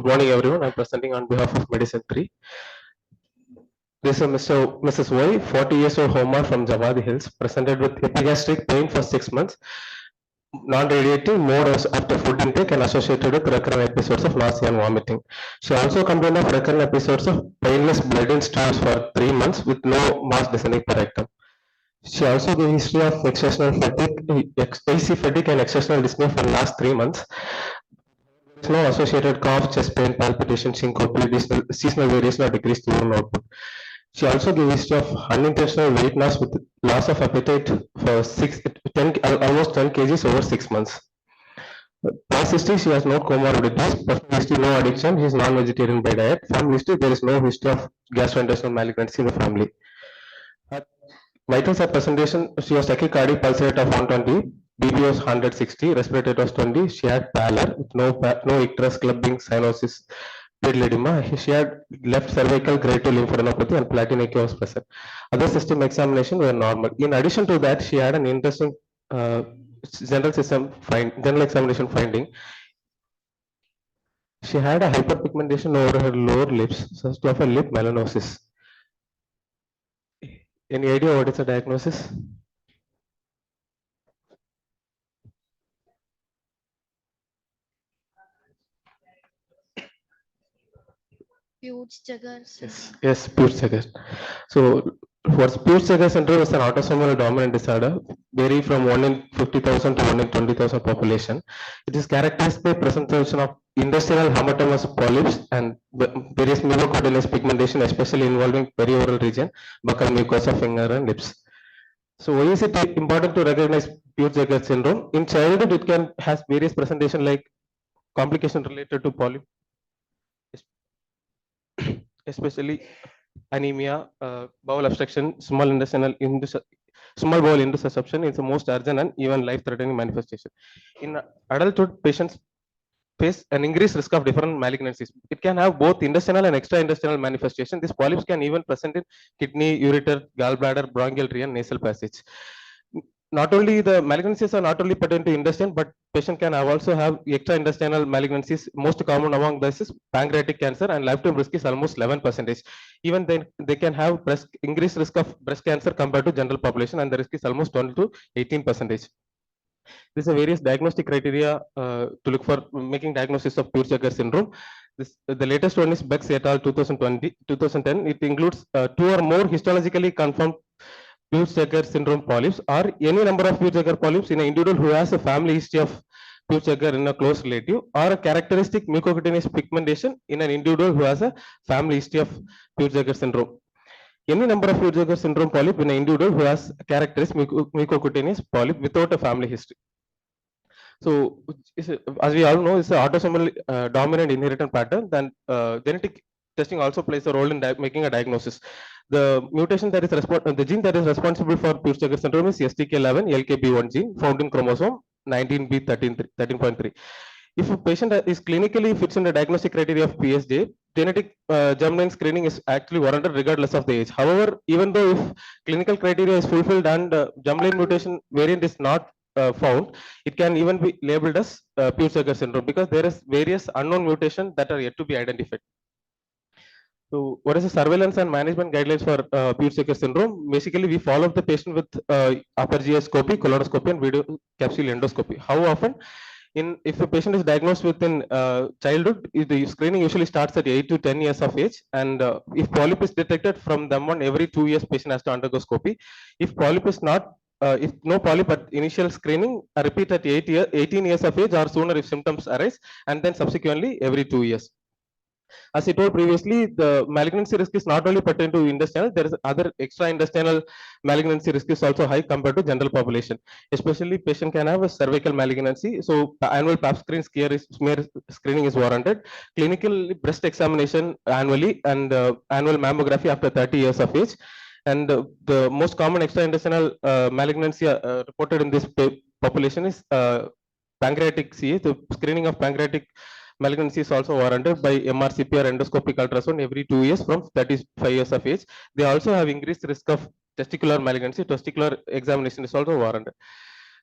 Good morning, everyone. I'm presenting on behalf of Medicine 3. This is Mrs. Y, 40 years old Homa from Javadi Hills, presented with epigastric pain for 6 months, non-radiating, more as after food intake and associated with recurrent episodes of nausea and vomiting. She also complained of recurrent episodes of painless blood in stools for 3 months with no mass descending per rectum. She also gave history of exceptional fatigue, AC fatigue and exceptional dyspnea for the last 3 months. There is no associated cough, chest pain, palpitation, syncope, seasonal variation or decreased urine output. She also gave history of unintentional weight loss with loss of appetite for 10, almost 10 kgs over 6 months. Past history, she has no comorbidities. Personal history, no addiction. She is non-vegetarian by diet. Family history, there is no history of gastrointestinal malignancy in the family. Her vitals at presentation, she was tachycardic pulse rate of 120, BP was 160, respiratory was 20. She had pallor with no icterus, clubbing, cyanosis, pedal edema. She had left cervical grade 2 lymphadenopathy and platinum was present. Other system examination were normal. In addition to that, she had an interesting general examination finding. She had a hyperpigmentation over her lower lips, such of a lip melanosis. Any idea what is the diagnosis? Peutz-Jeghers syndrome. Yes, Peutz-Jeghers. So, what's Peutz-Jeghers syndrome is an autosomal dominant disorder, vary from 1 in 50,000 to 1 in 20,000 population. It is characterized by presentation of industrial hamartomas polyps and various mucocutaneous pigmentation, especially involving perioral region, buccal mucosa, finger and lips. So, why is it important to recognize Peutz-Jeghers syndrome? In childhood, it can has various presentation like complication related to polyp, especially anemia, bowel obstruction, small bowel intussusception is the most urgent and even life-threatening manifestation. In adulthood, patients face an increased risk of different malignancies. It can have both intestinal and extra-intestinal manifestation. These polyps can even present in kidney, ureter, gallbladder, bronchial tree, and nasal passage. Not only the malignancies are not only pertinent to intestine, but patient can also have extra-intestinal malignancies. Most common among this is pancreatic cancer, and lifetime risk is almost 11%. Even then, they can have increased risk of breast cancer compared to general population, and the risk is almost 20 to 18%. This is various diagnostic criteria to look for making diagnosis of Peutz-Jeghers syndrome. The latest one is Bex et al. 2010. It includes 2 or more histologically confirmed Peutz-Jeghers syndrome polyps or any number of Peutz-Jeghers polyps in an individual who has a family history of Peutz-Jeghers in a close relative, or a characteristic mucocutaneous pigmentation in an individual who has a family history of Peutz-Jeghers syndrome. Any number of Peutz-Jeghers syndrome polyp in an individual who has characteristic mucocutaneous polyp without a family history. So, as we all know, it's an autosomal dominant inheritance pattern. Then genetic testing also plays a role in making a diagnosis. The mutation that is the gene that is responsible for Peutz-Jeghers syndrome is STK11 LKB1 gene found in chromosome 19b13.3. If a patient is clinically fits in the diagnostic criteria of PSJ, genetic germline screening is actually warranted regardless of the age. However, even though if clinical criteria is fulfilled and germline mutation variant is not found, it can even be labeled as Peutz-Jeghers syndrome because there is various unknown mutations that are yet to be identified. So, what is the surveillance and management guidelines for Peutz-Jeghers syndrome? Basically, we follow the patient with upper GI scopy, colonoscopy, and video capsule endoscopy. How often? If a patient is diagnosed within childhood, the screening usually starts at 8 to 10 years of age, and if polyp is detected from them on every 2 years, patient has to undergo scopy. If polyp is not if no polyp at initial screening, repeat at 18 years of age or sooner if symptoms arise, and then subsequently every 2 years. As I told previously, the malignancy risk is not only pertaining to intestinal, there is other extra-intestinal malignancy risk is also high compared to general population. Especially, patient can have a cervical malignancy, so annual pap smear screening is warranted. Clinical breast examination annually and annual mammography after 30 years of age. And the most common extra-intestinal malignancy reported in this population is pancreatic CA. The screening of pancreatic malignancy is also warranted by MRCP or endoscopic ultrasound every 2 years from 35 years of age. They also have increased risk of testicular malignancy. Testicular examination is also warranted.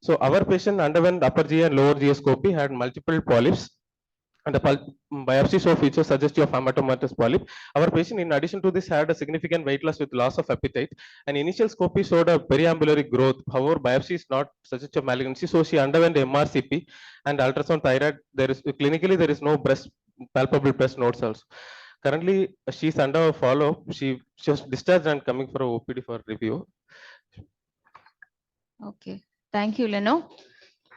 So, our patient underwent upper GI and lower GI scopy, had multiple polyps, and the biopsy show features suggestive of hematomatous polyp. Our patient, in addition to this, had a significant weight loss with loss of appetite. An initial scopy showed a periambulary growth. However, biopsy is not suggestive of malignancy, so she underwent MRCP and ultrasound thyroid. There is clinically there is no breast palpable breast nodes also. Currently, she is under follow-up. She was discharged and coming for a OPD for review. Okay, thank you, Lino.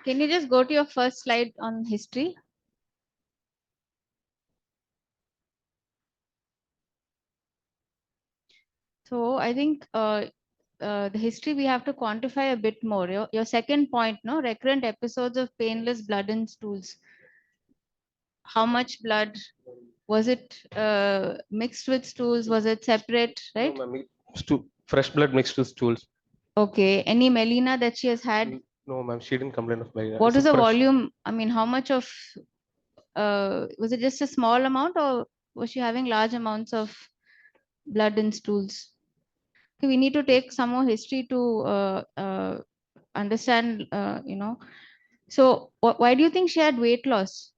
Can you just go to your first slide on history? So I think the history we have to quantify a bit more. Your second point, no, recurrent episodes of painless blood in stools. How much blood? Was it mixed with stools? Was it separate, right? No, ma'am. Fresh blood mixed with stools. Okay. Any melena that she has had? No, ma'am. She didn't complain of melena. What is the volume? I mean, how much of, was it just a small amount or was she having large amounts of blood in stools? Okay, we need to take some more history to understand, So why do you think she had weight loss?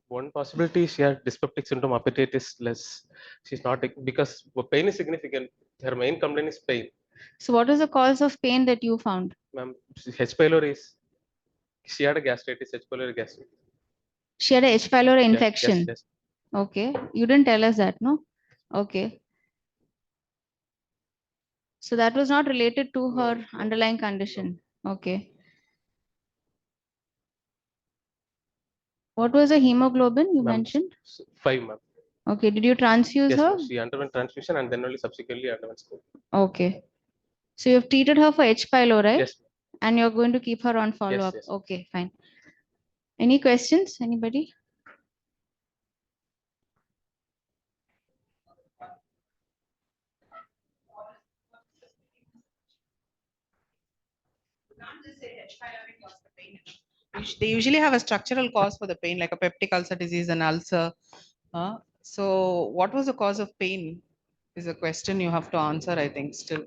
One possibility, she had dyspeptic syndrome, appetite is less. She's not, because pain is significant. Her main complaint is pain. So what is the cause of pain that you found? Ma'am, H. pylori is, she had a gastritis, H. pylori gastritis. She had a H. pylori infection. Yes. Okay. You didn't tell us that, no? Okay. So that was not related to her underlying condition. Okay. What was the hemoglobin you mentioned? 5, ma'am. Okay. Did you transfuse Yes, her? ma'am. She underwent transfusion and then only subsequently underwent scope. Okay. So you've treated her for H. pylori, right? Yes. And you're going to keep her on follow-up. Yes. Okay, fine. Any questions? Anybody? They usually have a structural cause for the pain, like a peptic ulcer disease and ulcer. So what was the cause of pain is a question you have to answer, I think, still.